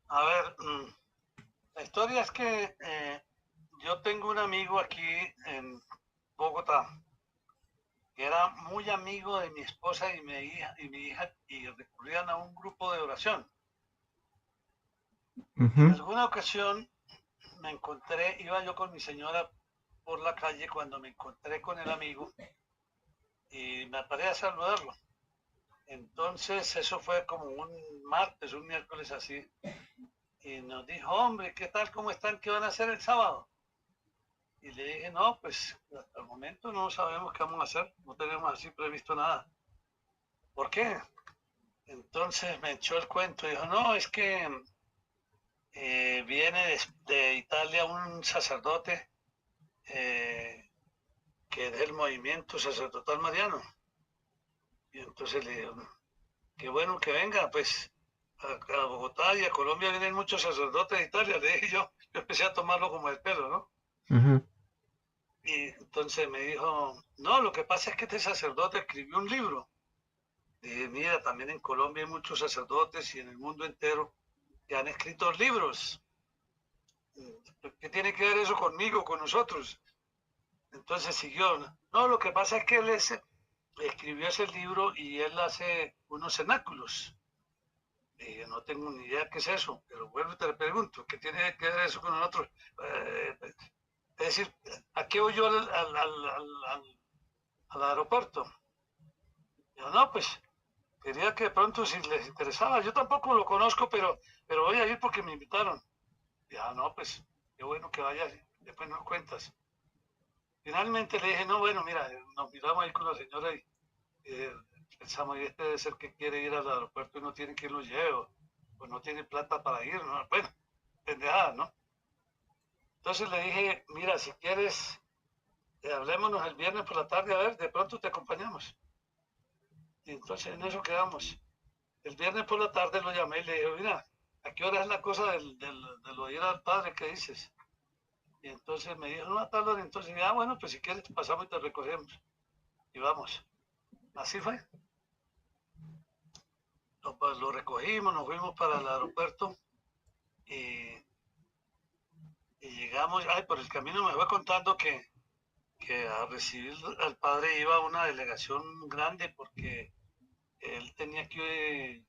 A ver, la historia es que yo tengo un amigo aquí en Bogotá que era muy amigo de mi esposa y mi hija y recurrían a un grupo de oración. En Ujú. alguna ocasión iba yo con mi señora por la calle cuando me encontré con el amigo y me paré a saludarlo. Entonces eso fue como un martes, un miércoles así, y nos dijo, hombre, ¿qué tal? ¿Cómo están? ¿Qué van a hacer el sábado? Y le dije, no, pues hasta el momento no sabemos qué vamos a hacer, no tenemos así previsto nada. ¿Por qué? Entonces me echó el cuento y dijo, no, es que viene de Italia un sacerdote eh, que es del movimiento sacerdotal mariano. Y entonces le dije, qué bueno que venga, pues a Bogotá y a Colombia vienen muchos sacerdotes de Italia, le dije yo empecé a tomarlo como el pelo, ¿no? Ujú. Y entonces me dijo, no, lo que pasa es que este sacerdote escribió un libro. Dije, mira, también en Colombia hay muchos sacerdotes y en el mundo entero que han escrito libros. ¿Qué tiene que ver eso conmigo, con nosotros? Entonces siguió. No, lo que pasa es que escribió ese libro y él hace unos cenáculos. No tengo ni idea qué es eso, pero vuelvo y te pregunto, ¿qué tiene que ver eso con nosotros? Es decir, ¿a qué voy yo al aeropuerto? Yo, no, pues quería que de pronto si les interesaba, yo tampoco lo conozco, pero voy a ir porque me invitaron. Ya, no, pues qué bueno que vayas, después nos cuentas. Finalmente le dije, no, bueno, mira, nos miramos ahí con la señora y eh, pensamos, y este debe ser que quiere ir al aeropuerto y no tiene quien lo lleve, o no tiene plata para ir, ¿no? Bueno, pendejada, ¿no? Entonces le dije, mira, si quieres, hablémonos el viernes por la tarde, a ver, de pronto te acompañamos. Y entonces en eso quedamos. El viernes por la tarde lo llamé y le dije, mira, ¿a qué hora es la cosa de lo de ir al padre que dices? Y entonces me dijo, no, a tal hora. Entonces, bueno, pues si quieres pasamos y te recogemos. Y vamos. Así fue. Pues, lo recogimos, nos fuimos para el aeropuerto y, y llegamos. Ay, por el camino me fue contando que a recibir al padre iba una delegación grande porque él tenía que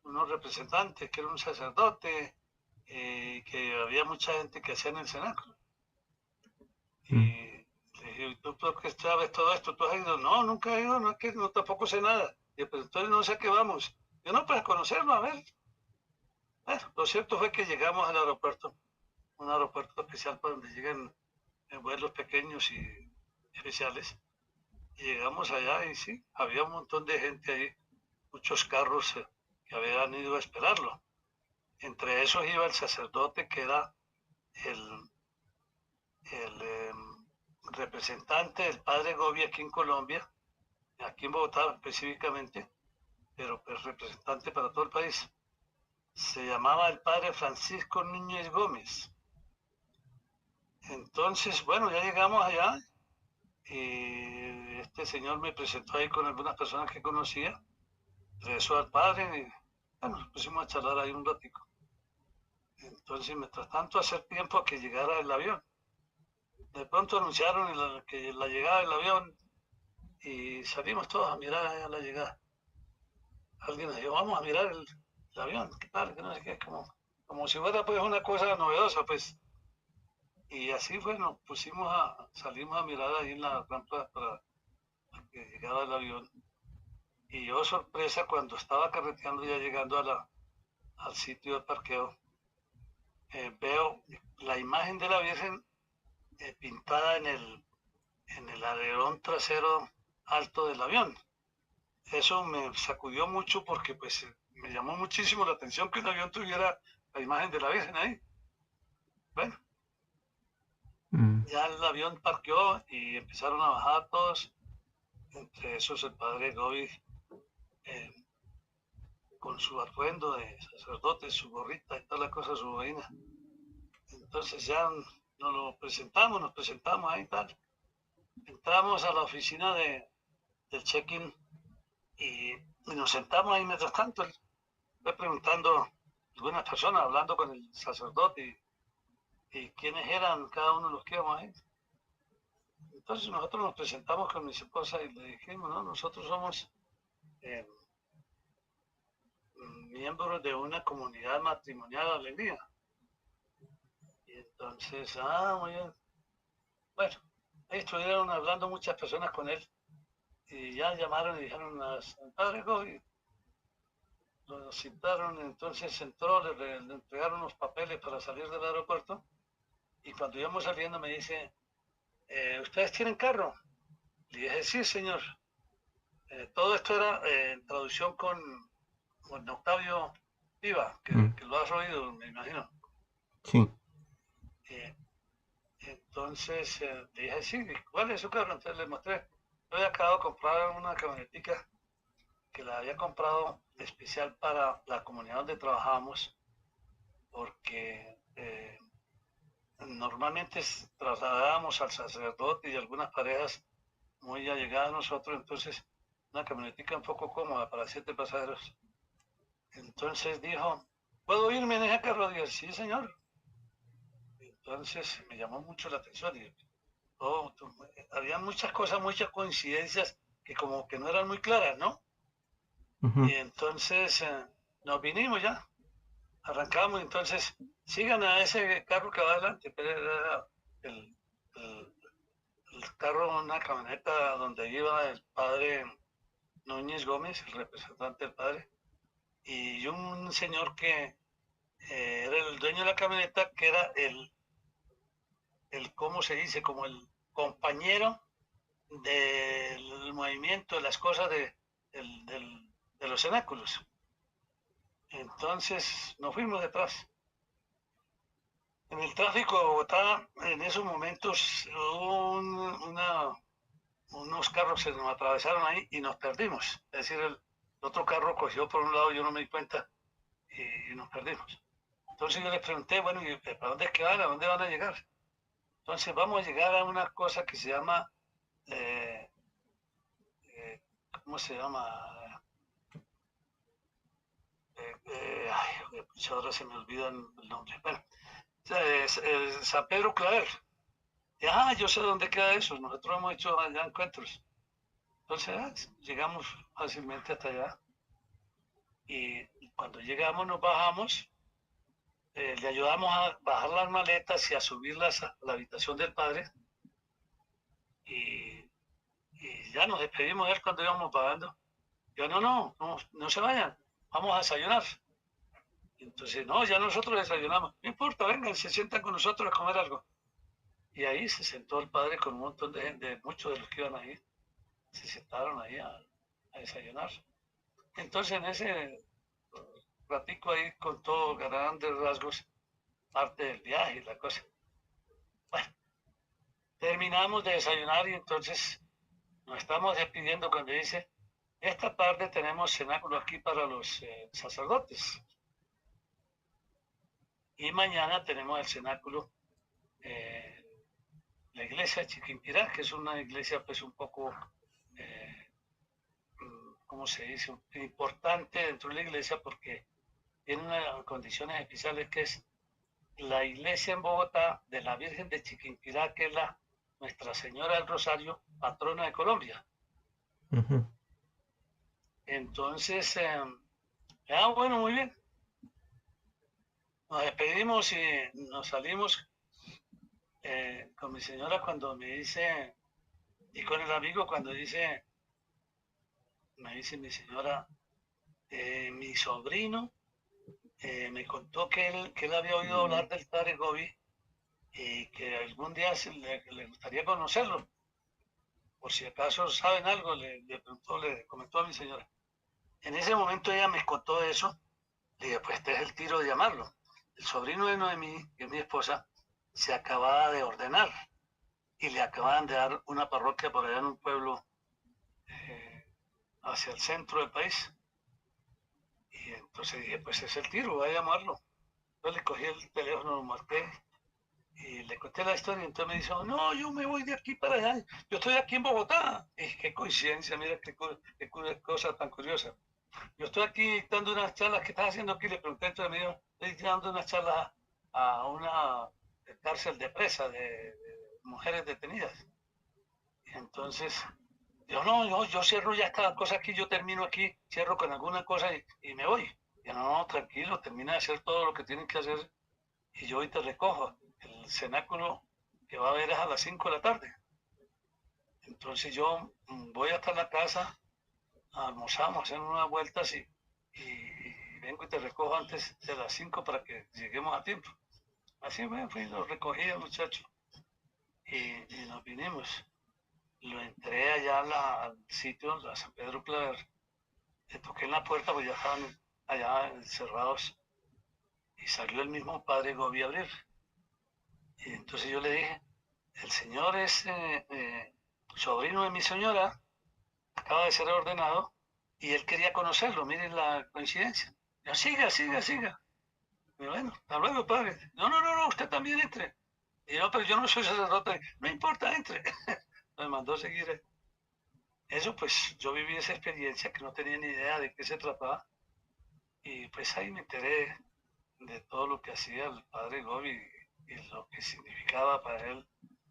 unos representantes, que era un sacerdote, que había mucha gente que hacía en el cenáculo. Y Mm. le dije, ¿tú por qué sabes todo esto? ¿Tú has ido? No, nunca he ido, no, es que no, tampoco sé nada. Y pero entonces no sé a qué vamos. Yo no, pues a conocerlo, a ver. Bueno, lo cierto fue que llegamos al aeropuerto, un aeropuerto especial para donde llegan vuelos pequeños y especiales. Y llegamos allá y sí, había un montón de gente ahí, muchos carros que habían ido a esperarlo. Entre esos iba el sacerdote que era el, el representante del padre Gobi aquí en Colombia, aquí en Bogotá específicamente, pero pues representante para todo el país. Se llamaba el padre Francisco Núñez Gómez. Entonces, bueno, ya llegamos allá y este señor me presentó ahí con algunas personas que conocía, regresó al padre y bueno, nos pusimos a charlar ahí un ratico. Entonces, mientras tanto, hacer tiempo a que llegara el avión. De pronto anunciaron que la llegada del avión y salimos todos a mirar a la llegada. Alguien nos dijo, vamos a mirar el avión, qué tal, que no sé qué, como si fuera pues una cosa novedosa, pues. Y así fue, salimos a mirar ahí en la rampa para que llegara el avión. Y yo sorpresa cuando estaba carreteando ya llegando al sitio de parqueo, veo la imagen de la Virgen pintada en el alerón trasero alto del avión. Eso me sacudió mucho porque pues me llamó muchísimo la atención que un avión tuviera la imagen de la Virgen ahí. Bueno, Mm. ya el avión parqueó y empezaron a bajar todos, entre esos el padre Gobi eh, con su atuendo de sacerdote, su gorrita y toda la cosa, su vaina. Entonces ya nos presentamos ahí y tal. Entramos a la oficina del check-in y nos sentamos ahí mientras tanto. Él fue preguntando tuve unas personas hablando con el sacerdote y quiénes eran cada uno de los que íbamos ahí. Entonces nosotros nos presentamos con mi esposa y le dijimos, no, nosotros somos eh, miembros de una comunidad matrimonial de Alegría. Y entonces, muy bien. Bueno, ahí estuvieron hablando muchas personas con él y ya llamaron y dijeron al padre Gobi, lo citaron, entonces entró, le entregaron los papeles para salir del aeropuerto y cuando íbamos saliendo me dice, ¿ustedes tienen carro? Le dije, sí, señor. Todo esto era en traducción con Octavio Viva, que lo has oído, me imagino. Sí. Entonces le dije, sí, ¿cuál es su carro? Entonces le mostré. Yo había acabado de comprar una camionetica que la había comprado especial para la comunidad donde trabajábamos, porque normalmente trasladábamos al sacerdote y algunas parejas muy allegadas a nosotros, entonces una camionetica un poco cómoda para 7 pasajeros. Entonces dijo, ¿puedo irme en ese carro? Dije, sí, señor. Entonces me llamó mucho la atención y había muchas cosas, muchas coincidencias que como que no eran muy claras, ¿no? Y entonces nos vinimos ya, arrancamos, entonces sigan a ese carro que va adelante, pero era el, el, el carro, una camioneta donde iba el padre Núñez Gómez, el representante del padre, y un señor que era el dueño de la camioneta, que era ¿cómo se dice? Como el compañero del movimiento, de las cosas de los cenáculos. Entonces nos fuimos detrás. En el tráfico de Bogotá, en esos momentos, unos carros se nos atravesaron ahí y nos perdimos. Es decir, el otro carro cogió por un lado, yo no me di cuenta y nos perdimos. Entonces yo les pregunté, bueno, ¿y para dónde es que van? ¿A dónde van a llegar? Entonces vamos a llegar a una cosa que se llama, ¿cómo se llama? Ay, ahora se me olvida el nombre. Bueno, San Pedro Claver. Yo sé dónde queda eso. Nosotros hemos hecho allá encuentros. Entonces llegamos fácilmente hasta allá. Y cuando llegamos, nos bajamos. Le ayudamos a bajar las maletas y a subirlas a la habitación del padre. Y ya nos despedimos de él cuando íbamos bajando. Yo, no se vayan. Vamos a desayunar. Entonces, no, ya nosotros desayunamos. No importa, vengan, se sientan con nosotros a comer algo. Y ahí se sentó el padre con un montón de gente, muchos de los que iban ahí, se sentaron ahí a desayunar. Entonces, en ese ratico ahí contó grandes rasgos parte del viaje y la cosa. Bueno, terminamos de desayunar y entonces nos estamos despidiendo cuando dice, esta tarde tenemos cenáculo aquí para los sacerdotes. Y mañana tenemos el cenáculo, la iglesia de Chiquinquirá, que es una iglesia pues un poco, ¿cómo se dice?, importante dentro de la iglesia porque tiene unas condiciones especiales que es la iglesia en Bogotá de la Virgen de Chiquinquirá, que es la Nuestra Señora del Rosario, patrona de Colombia. Entonces, bueno, muy bien. Nos despedimos y nos salimos con mi señora cuando me dice, y con el amigo cuando dice, me dice mi señora, mi sobrino me contó que él había oído hablar del padre Gobi y que algún día le gustaría conocerlo. Por si acaso saben algo, le comentó a mi señora. En ese momento ella me contó eso. Le dije, pues este es el tiro de llamarlo. El sobrino de Noemí, que es mi esposa, se acababa de ordenar y le acababan de dar una parroquia por allá en un pueblo hacia el centro del país. Y entonces dije, pues es el tiro, voy a llamarlo. Entonces le cogí el teléfono, lo marqué y le conté la historia. Y entonces me dijo, no, yo me voy de aquí para allá. Yo estoy aquí en Bogotá. Y qué coincidencia, mira qué cosa tan curiosa. Yo estoy aquí dando unas charlas que estás haciendo aquí. Le pregunté, entonces me dijo, estoy dando unas charlas a una cárcel de presa de mujeres detenidas. Y entonces, yo cierro ya esta cosa aquí, yo termino aquí, cierro con alguna cosa y me voy. Y no, tranquilo, termina de hacer todo lo que tienen que hacer y yo hoy te recojo. El cenáculo que va a haber es a las 5 de la tarde. Entonces yo voy hasta la casa, almorzamos, hacemos unas vueltas y vengo y te recojo antes de las 5 para que lleguemos a tiempo. Así me fui, lo recogí al muchacho y nos vinimos. Lo entré allá al sitio, a San Pedro Claver. Le toqué en la puerta, pues ya estaban allá encerrados. Y salió el mismo padre Gobi a abrir. Y entonces yo le dije, el señor es sobrino de mi señora, acaba de ser ordenado, y él quería conocerlo, miren la coincidencia. Yo, siga, siga, siga. Y bueno, hasta luego, padre. No, usted también entre. Y yo, pero yo no soy sacerdote, no importa, entre. Me mandó a seguir. Eso, pues, yo viví esa experiencia que no tenía ni idea de qué se trataba. Y pues ahí me enteré de todo lo que hacía el padre Gobi y lo que significaba para él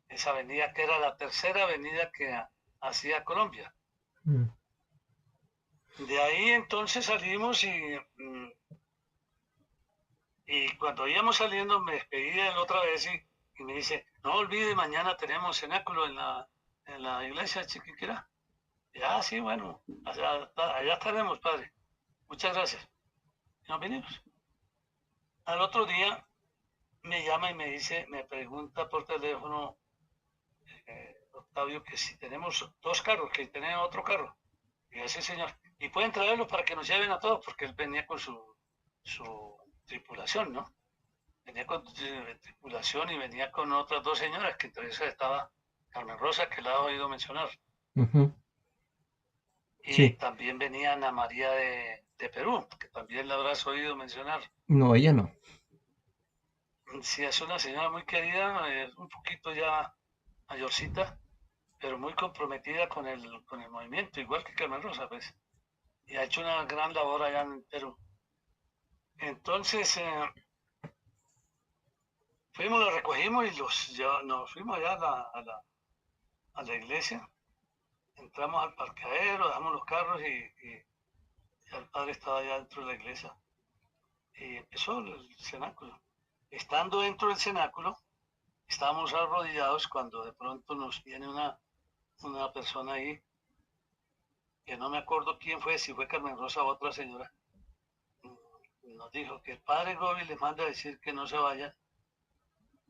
esa avenida, que era la tercera avenida que hacía Colombia. Mm. De ahí entonces salimos y cuando íbamos saliendo me despedí de él otra vez y me dice, no olvide, mañana tenemos cenáculo en la iglesia de Chiquiquirá. Ya, sí, bueno, allá estaremos, padre. Muchas gracias. Y nos vinimos. Al otro día me llama y me dice, me pregunta por teléfono, Octavio, que si tenemos dos carros, que tenemos otro carro. Y yo, sí, señor. Y pueden traerlos para que nos lleven a todos, porque él venía con su tripulación, ¿no? Venía con tripulación y venía con otras dos señoras, que entre esas estaba Carmen Rosa, que la he oído mencionar. Ujú. Y Sí. también venía Ana María de Perú, que también la habrás oído mencionar. No, ella no. Sí, es una señora muy querida, un poquito ya mayorcita, pero muy comprometida con el movimiento, igual que Carmen Rosa, pues. Y ha hecho una gran labor allá en Perú. Entonces, fuimos, los recogimos y nos fuimos allá a la iglesia. Entramos al parqueadero, dejamos los carros y el padre estaba allá dentro de la iglesia. Y empezó el cenáculo. Estando dentro del cenáculo, estábamos arrodillados cuando de pronto nos viene una persona ahí, que no me acuerdo quién fue, si fue Carmen Rosa o otra señora, nos dijo que el padre Gobi les manda a decir que no se vayan,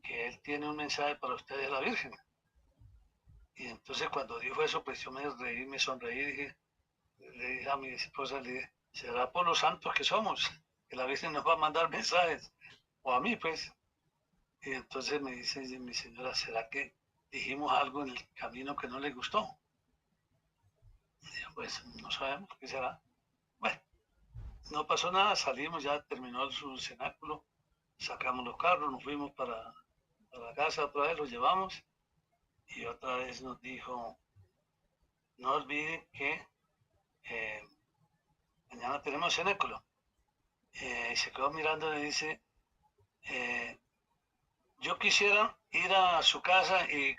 que él tiene un mensaje para ustedes, la Virgen. Y entonces cuando dijo eso, pues yo me reí, me sonreí, le dije a mi esposa, le dije, será por los santos que somos, que la Virgen nos va a mandar mensajes, o a mí pues. Y entonces me dice mi señora, ¿será que dijimos algo en el camino que no le gustó? Y yo, pues no sabemos qué será. Bueno, no pasó nada, salimos, ya terminó su cenáculo, sacamos los carros, nos fuimos para la casa otra vez, los llevamos y otra vez nos dijo, no olviden que eh, mañana tenemos cenáculo. Y se quedó mirando y dice, eh, yo quisiera ir a su casa y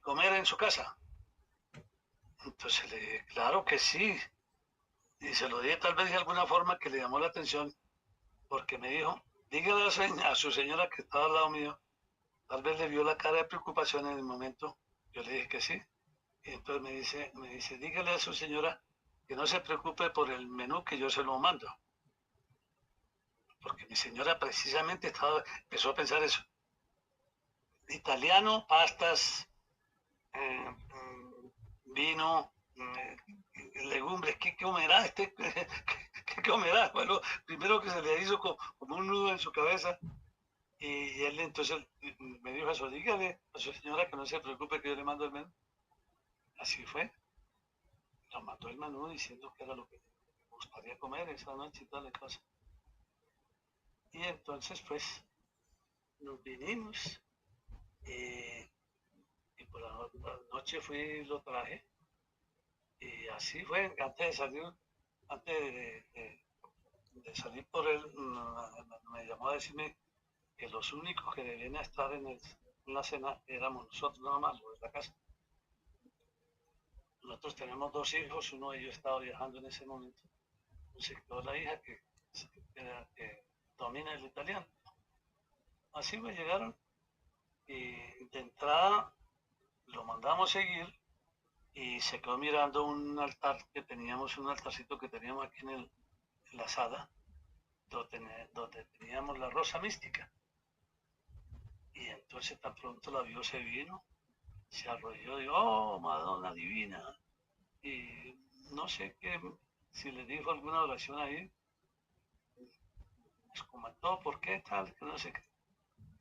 comer en su casa. Entonces le dije, claro que sí. Y se lo dije tal vez de alguna forma que le llamó la atención, porque me dijo, dígale a su señora que estaba al lado mío, tal vez le vio la cara de preocupación en el momento. Yo le dije que sí. Y entonces me dice, dígale a su señora que no se preocupe por el menú que yo se lo mando. Porque mi señora precisamente empezó a pensar eso. Italiano, pastas, vino, legumbres, ¿qué comerá qué comerá? Bueno, primero que se le hizo como un nudo en su cabeza y él entonces me dijo eso, dígale a su señora que no se preocupe que yo le mando el menú. Así fue, nos mandó el menú diciendo que era lo que me gustaría comer esa noche y tal cosa. Y entonces pues nos vinimos y por la noche fui y lo traje y así fue, antes de salir, antes de salir por él, me llamó a decirme que los únicos que debían estar en la cena éramos nosotros nada más, los de la casa. Nosotros tenemos dos hijos, uno de ellos estaba viajando en ese momento. Entonces quedó la hija que domina el italiano. Así me llegaron y de entrada lo mandamos seguir y se quedó mirando un altar que teníamos, un altarcito que teníamos aquí en la sala, donde teníamos la rosa mística. Y entonces tan pronto la vio, se vino, se arrolló y oh, Madonna Divina. Y no sé qué, si le dijo alguna oración ahí, les comentó por qué tal, que no sé qué.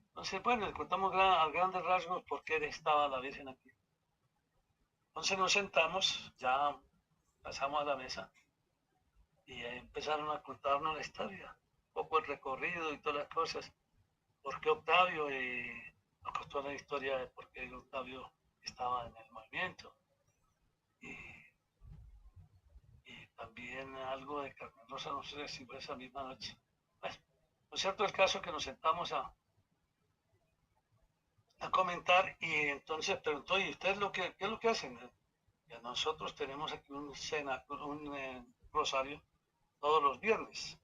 Entonces, bueno, le contamos a grandes rasgos por qué estaba la Virgen aquí. Entonces nos sentamos, ya pasamos a la mesa y ahí empezaron a contarnos la historia, un poco el recorrido y todas las cosas. ¿Por qué Octavio? Y nos contó la historia de por qué Octavio estaba en el movimiento. Y, y también algo de Carmen Rosa, no sé si fue esa misma noche. Bueno, lo cierto es el caso que nos sentamos a comentar y entonces preguntó, ¿y ustedes qué es lo que hacen? Y nosotros tenemos aquí un rosario todos los viernes.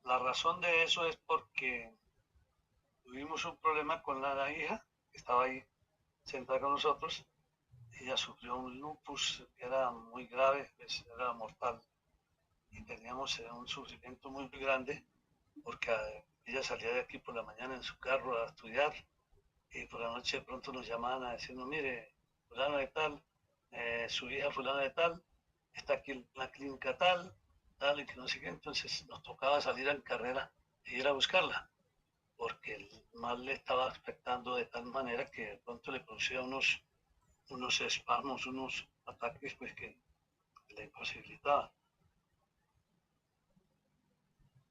La razón de eso es porque tuvimos un problema con la hija, que estaba ahí sentada con nosotros. Ella sufrió un lupus que era muy grave, pues, era mortal. Y teníamos un sufrimiento muy grande porque ella salía de aquí por la mañana en su carro a estudiar y por la noche de pronto nos llamaban a decirnos, mire, fulano de tal, su hija fulana de tal, está aquí en la clínica tal, tal, y que no sé qué. Entonces nos tocaba salir en carrera e ir a buscarla porque el mal le estaba afectando de tal manera que de pronto le producía unos espasmos, unos ataques pues, que le imposibilitaban.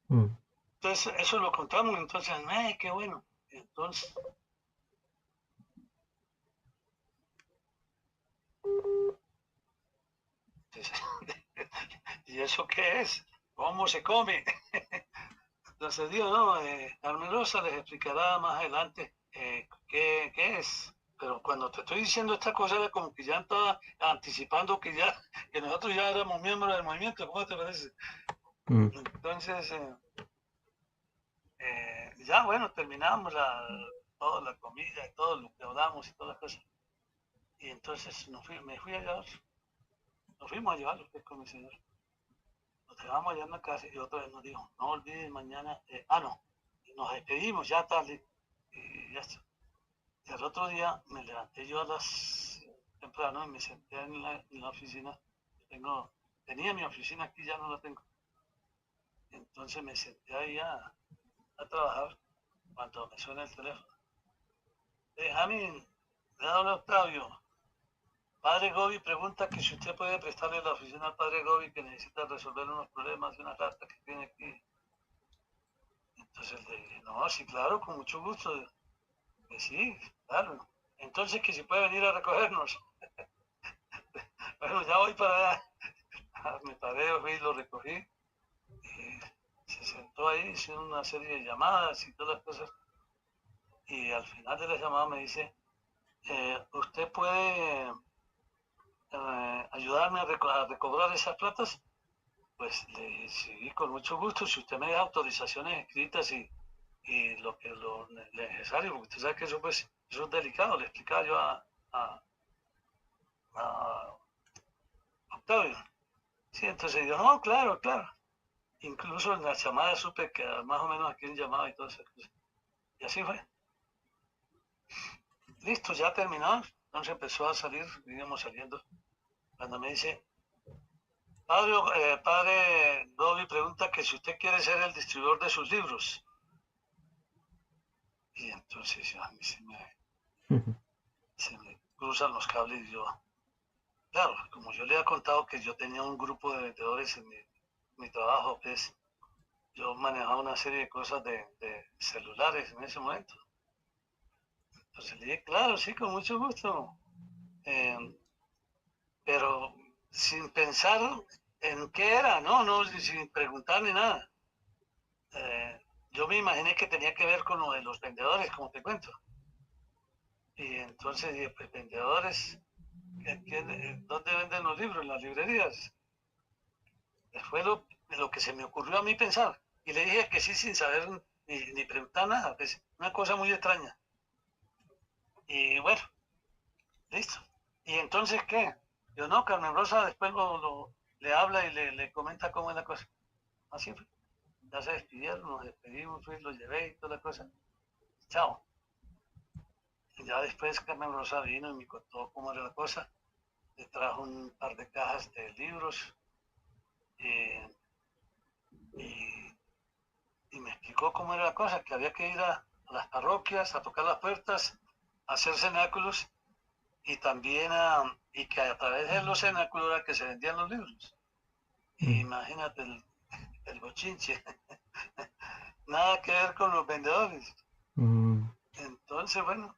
Entonces, eso lo contamos, entonces, ¡ay, qué bueno! Entonces, ¿y eso qué es? ¿Cómo se come? Entonces, Dios, no, Carmen Rosa les explicará más adelante qué es. Pero cuando te estoy diciendo esta cosa era como que ya estaba anticipando que nosotros ya éramos miembros del movimiento, ¿cómo te parece? Entonces, ya bueno, terminamos toda la comida y todo lo que hablamos y todas las cosas. Y entonces me fui a llevar, nos fuimos a llevar usted con mi señor. Nos llevamos allá en la casa y otra vez nos dijo, no olviden mañana, no, nos despedimos ya tarde y ya está. Y al otro día me levanté yo temprano y me senté en la oficina. Tenía mi oficina aquí, ya no la tengo. Entonces me senté ahí a trabajar cuando me suena el teléfono. Jamín, le habla Octavio. Padre Gobi pregunta que si usted puede prestarle la oficina al Padre Gobi que necesita resolver unos problemas de una carta que tiene aquí. Entonces le dije, no, sí, claro, con mucho gusto. Que sí, claro. Entonces que si puede venir a recogernos. Bueno, ya voy para allá. Me paré, fui y lo recogí. Y se sentó ahí, hizo una serie de llamadas y todas las cosas. Y al final de la llamada me dice, ¿usted puede ayudarme a recobrar esas platas? Pues sí, con mucho gusto, si usted me da autorizaciones escritas y lo necesario, porque usted sabe que eso, pues, eso es delicado, le explicaba yo a Octavio. Sí, entonces yo, no, claro, claro. Incluso en la llamada supe que más o menos a quién llamaba y todas esas cosas. Y así fue. Listo, ya terminado. Entonces empezó a salir, íbamos saliendo. Cuando me dice, padre Dobby pregunta que si usted quiere ser el distribuidor de sus libros. Y entonces a mí se me cruzan los cables y yo, claro, como yo le había contado que yo tenía un grupo de vendedores en mi trabajo, pues yo manejaba una serie de cosas de celulares en ese momento. Entonces le dije, claro, sí, con mucho gusto. Pero sin pensar, ¿En qué era? No, no, sin preguntar ni nada. Yo me imaginé que tenía que ver con lo de los vendedores, como te cuento. Y entonces dije, pues vendedores, ¿dónde venden los libros? En las librerías. Fue lo que se me ocurrió a mí pensar. Y le dije que sí sin saber ni preguntar nada. Pues, una cosa muy extraña. Y bueno, listo. ¿Y entonces qué? Yo no, Carmen Rosa después le habla y le comenta cómo es la cosa. Así fue. Ya se despidieron, nos despedimos, fui, lo llevé y toda la cosa. Chao. Y ya después Carmen Rosa vino y me contó cómo era la cosa. Le trajo un par de cajas de libros eh, y, y me explicó cómo era la cosa, que había que ir a las parroquias a tocar las puertas, a hacer cenáculos y también y que a través de los cenáculos era que se vendían los libros. Y mm, imagínate el bochinche, nada que ver con los vendedores. mm, Entonces, bueno,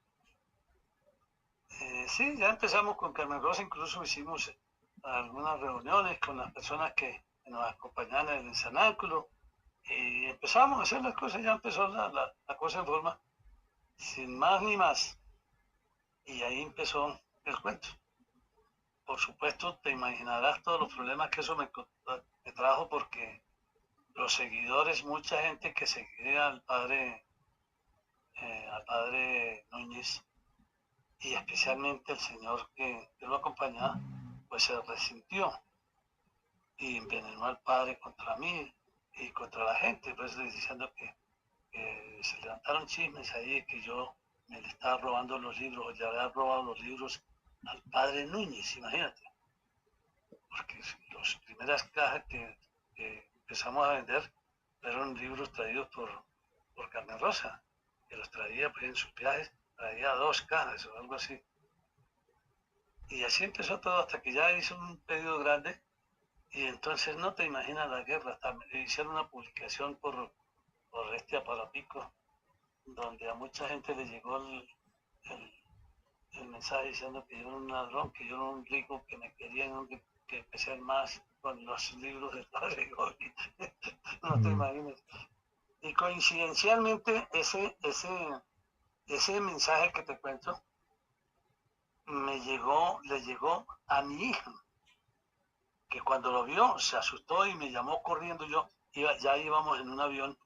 sí, ya empezamos con Carmen Rosa, incluso hicimos algunas reuniones con las personas que nos acompañaban en el cenáculo y empezamos a hacer las cosas, ya empezó la cosa en forma, sin más ni más. Y ahí empezó el cuento. Por supuesto, te imaginarás todos los problemas que eso me trajo porque los seguidores, mucha gente que seguía al padre Núñez y especialmente el señor que lo acompañaba, pues se resintió y envenenó al padre contra mí y contra la gente, pues diciendo que se levantaron chismes ahí, que yo me le estaba robando los libros o ya había robado los libros al padre Núñez, imagínate, porque las primeras cajas que empezamos a vender fueron libros traídos por Carmen Rosa, que los traía pues, en sus viajes, traía 2 cajas o algo así. Y así empezó todo hasta que ya hizo un pedido grande y entonces no te imaginas la guerra. Hasta hicieron una publicación por este aparapico donde a mucha gente le llegó el, el mensaje diciendo que yo era un ladrón, que yo era un rico, que me querían que empecé más con los libros del padre Gobi. No te mm, imaginas. Y coincidencialmente ese mensaje que te cuento le llegó a mi hija, que cuando lo vio se asustó y me llamó corriendo. Ya íbamos en un avión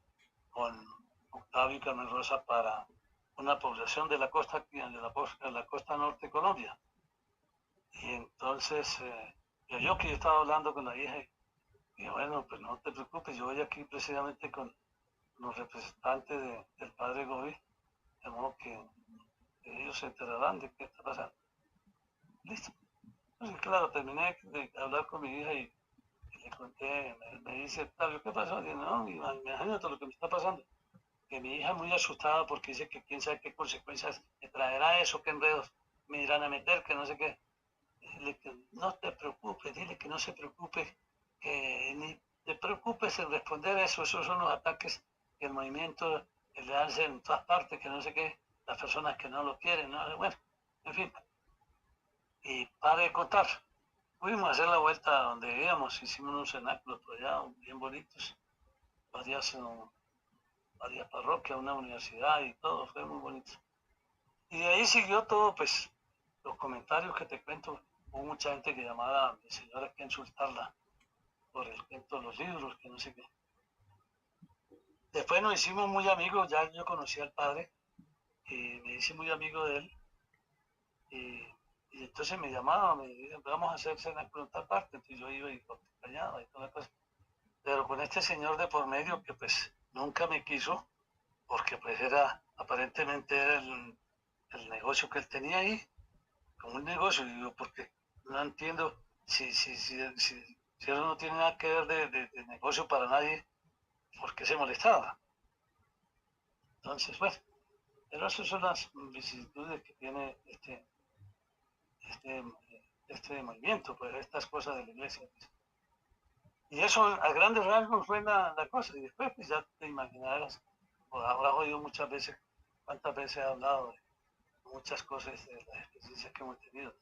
con Octavio y Carmen Rosa para una población de la costa, de la costa norte de Colombia. Y entonces yo que yo estaba hablando con la hija y bueno, pues no te preocupes, yo voy aquí precisamente con los representantes del padre Gobi, de modo que ellos se enterarán de qué está pasando. Listo. Pues claro, terminé de hablar con mi hija y le conté, me dice, Octavio, ¿qué pasó? Y no, imagínate lo que me está pasando. Que mi hija muy asustada porque dice que quién sabe qué consecuencias me traerá eso, qué enredos me irán a meter, que no sé qué. Dile que no te preocupes, dile que no se preocupe, que ni te preocupes en responder a eso, esos son los ataques que el movimiento le hace en todas partes, que no sé qué, las personas que no lo quieren, ¿no? Bueno, en fin, y para de contar. Fuimos a hacer la vuelta donde íbamos, hicimos unos cenáculos por allá, bien bonitos, varias, varias parroquias, una universidad y todo, fue muy bonito. Y de ahí siguió todo, pues, los comentarios que te cuento. Hubo mucha gente que llamaba a mi señora que insultarla por el cuento de los libros, que no sé qué. Después nos hicimos muy amigos, ya yo conocí al padre y me hice muy amigo de él. Y, y entonces me llamaba, me decía, vamos a hacer cena por tal parte. Entonces yo iba y lo acompañaba y toda la cosa. Pero con este señor de por medio que pues nunca me quiso, porque pues aparentemente era el negocio que él tenía ahí, como un negocio, digo, porque no entiendo si eso no tiene nada que ver de negocio para nadie, ¿por qué se molestaba? Entonces, bueno, pero esas son las vicisitudes que tiene este, este movimiento, pues estas cosas de la iglesia. Pues. Y eso a grandes rasgos fue la cosa, y después pues ya te imaginarás, pues, habrás oído muchas veces, cuántas veces he hablado de muchas cosas, de las experiencias que hemos tenido.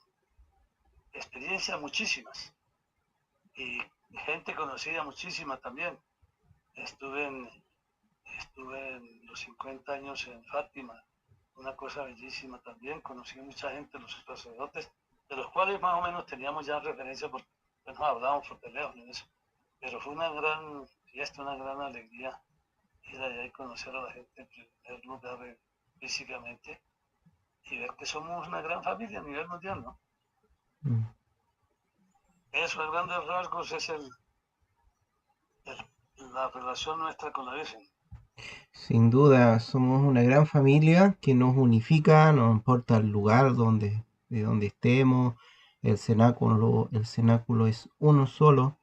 Experiencias muchísimas. Y gente conocida muchísima también. Estuve en, estuve en los 50 años en Fátima, una cosa bellísima también. Conocí mucha gente, los sacerdotes, de los cuales más o menos teníamos ya referencia porque pues, nos hablábamos por teléfono y eso. Pero fue una gran fiesta, una gran alegría ir allá y conocer a la gente en primer lugar físicamente y ver que somos una gran familia a nivel mundial, ¿no? Mm. Eso, a grandes rasgos, es la relación nuestra con la Virgen. Sin duda, somos una gran familia que nos unifica, no importa el lugar de donde estemos, el cenáculo es uno solo,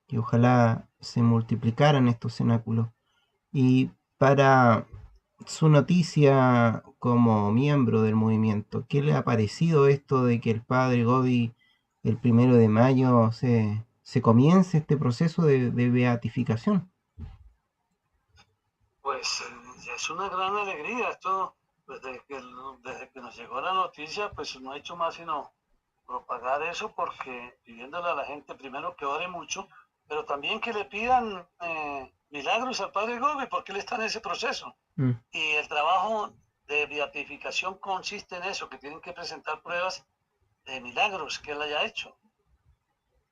y ojalá se multiplicaran estos cenáculos. Y para su noticia como miembro del movimiento, ¿qué le ha parecido esto de que el padre Gobi el 1 de mayo se comience este proceso de beatificación? Pues es una gran alegría. Esto, desde que nos llegó la noticia, pues no ha hecho más sino propagar eso porque pidiéndole a la gente primero que ore mucho, pero también que le pidan milagros al Padre Gobi porque él está en ese proceso. Mm, Y el trabajo de beatificación consiste en eso, que tienen que presentar pruebas de milagros que él haya hecho,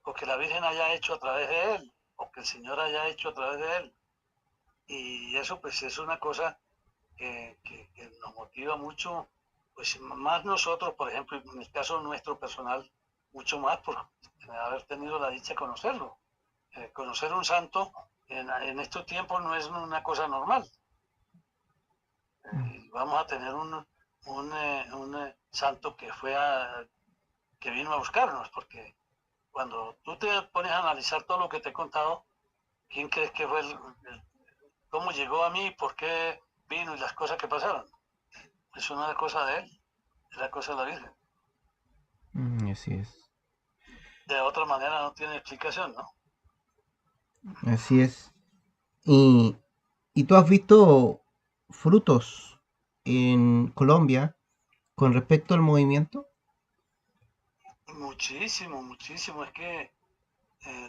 o que la Virgen haya hecho a través de él, o que el Señor haya hecho a través de él. Y eso pues es una cosa que nos motiva mucho, pues más nosotros, por ejemplo, en el caso nuestro personal, mucho más por haber tenido la dicha de conocerlo. Conocer un santo en estos tiempos no es una cosa normal. mm, Vamos a tener un santo que vino a buscarnos, porque cuando tú te pones a analizar todo lo que te he contado, ¿quién crees que fue cómo llegó a mí, por qué vino y las cosas que pasaron? Eso no es cosa de él, es la cosa de la Virgen. así es, De otra manera no tiene explicación, ¿no? así es. Y, ¿Y tú has visto frutos en Colombia con respecto al movimiento? Muchísimo, muchísimo. Es que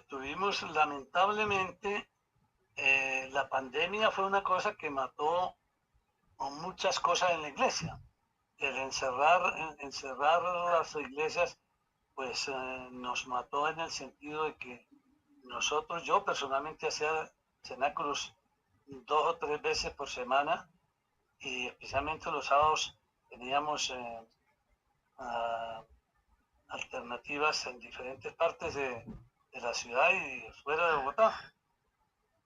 tuvimos lamentablemente la pandemia fue una cosa que mató muchas cosas en la iglesia. El encerrar las iglesias, pues nos mató en el sentido de que nosotros, yo personalmente hacía cenáculos 2 o 3 veces por semana y especialmente los sábados teníamos alternativas en diferentes partes de la ciudad y fuera de Bogotá,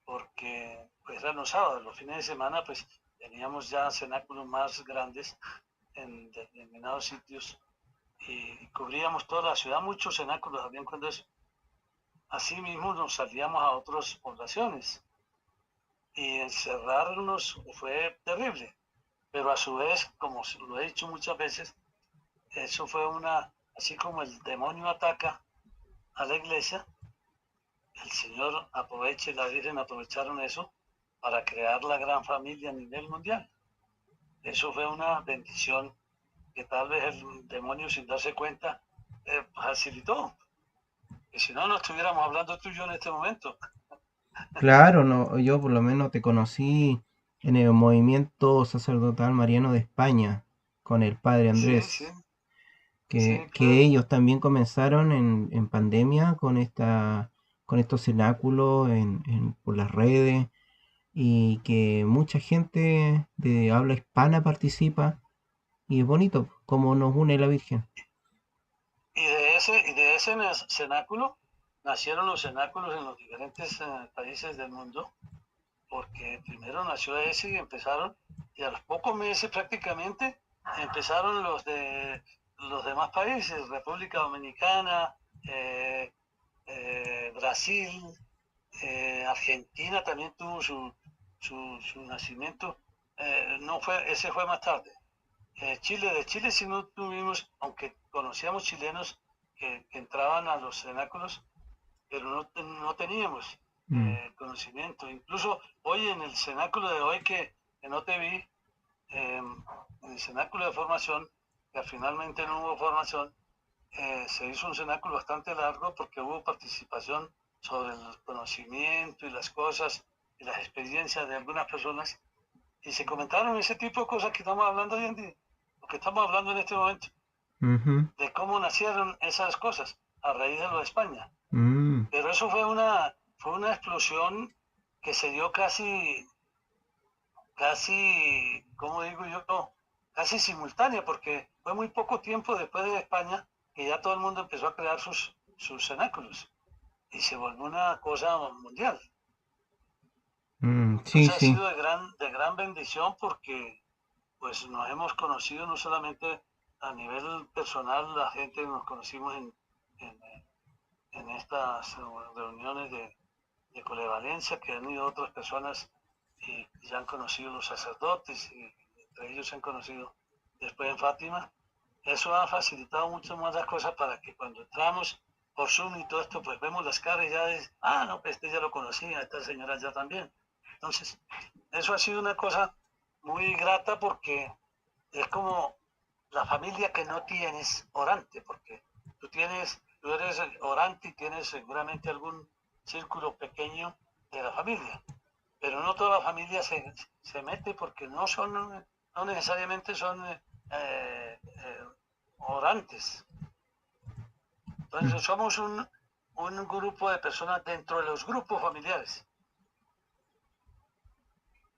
porque pues eran los sábados, los fines de semana pues teníamos ya cenáculos más grandes en determinados sitios y cubríamos toda la ciudad, muchos cenáculos habían cuando eso. Asimismo nos salíamos a otras poblaciones y encerrarnos fue terrible, pero a su vez, como lo he dicho muchas veces, eso fue así como el demonio ataca a la iglesia, el Señor aprovecha y la Virgen aprovecharon eso para crear la gran familia a nivel mundial. Eso fue una bendición que tal vez el demonio sin darse cuenta facilitó. Que si no, no estuviéramos hablando tú y yo en este momento. Claro, no, yo por lo menos te conocí en el movimiento sacerdotal mariano de España con el padre Sí, sí, Andrés, sí, que claro. ellos también comenzaron en pandemia con estos cenáculos por las redes y que mucha gente de habla hispana participa y es bonito cómo nos une la Virgen. Y de ese cenáculo nacieron los cenáculos en los diferentes países del mundo, porque primero nació ese y empezaron, y a los pocos meses prácticamente empezaron los de los demás países, República Dominicana, Brasil, Argentina también tuvo su nacimiento, no fue, ese fue más tarde. De Chile sí no tuvimos, aunque conocíamos chilenos que entraban a los cenáculos, pero no teníamos Mm, conocimiento. Incluso hoy en el cenáculo de hoy que no te vi, en el cenáculo de formación, que finalmente no hubo formación, se hizo un cenáculo bastante largo porque hubo participación sobre el conocimiento y las cosas y las experiencias de algunas personas y se comentaron ese tipo de cosas que estamos hablando hoy en día, lo que estamos hablando en este momento, Ujú. de cómo nacieron esas cosas a raíz de lo de España. Mm. Pero eso fue una explosión que se dio casi, ¿cómo digo yo? Casi simultánea, porque fue muy poco tiempo después de España que ya todo el mundo empezó a crear sus cenáculos y se volvió una cosa mundial. Sí, Entonces ha sí. sido de gran bendición porque pues nos hemos conocido no solamente a nivel personal, la gente nos conocimos en, en estas reuniones de colevalencia que han ido otras personas y ya han conocido los sacerdotes y entre ellos se han conocido después en Fátima. Eso ha facilitado mucho más las cosas para que cuando entramos por Zoom y todo esto, pues vemos las caras y ya es, ah, no, pues este ya lo conocía, esta señora ya también. Entonces, eso ha sido una cosa muy grata porque es como la familia que no tienes orante, porque tú eres orante y tienes seguramente algún círculo pequeño de la familia, pero no toda la familia se mete porque no necesariamente son orantes. Mm. Entonces somos un grupo de personas dentro de los grupos familiares,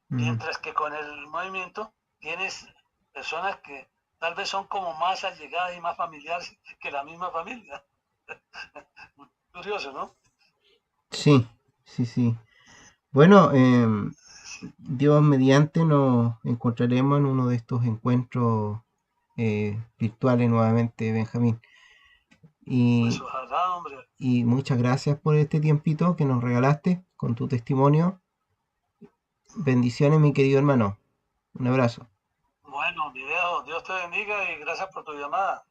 Mm. mientras que con el movimiento tienes personas que tal vez son como más allegadas y más familiares que la misma familia. Curioso, ¿no? Sí, sí, sí. Bueno, Dios mediante nos encontraremos en uno de estos encuentros virtuales nuevamente, Benjamín. Pues Y, ojalá, hombre. y muchas gracias por este tiempito que nos regalaste con tu testimonio. Bendiciones, mi querido hermano. Un abrazo. Bueno, video, Dios te bendiga y gracias por tu llamada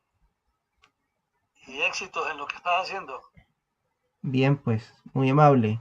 y éxitos en lo que estás haciendo. Bien, pues, muy amable.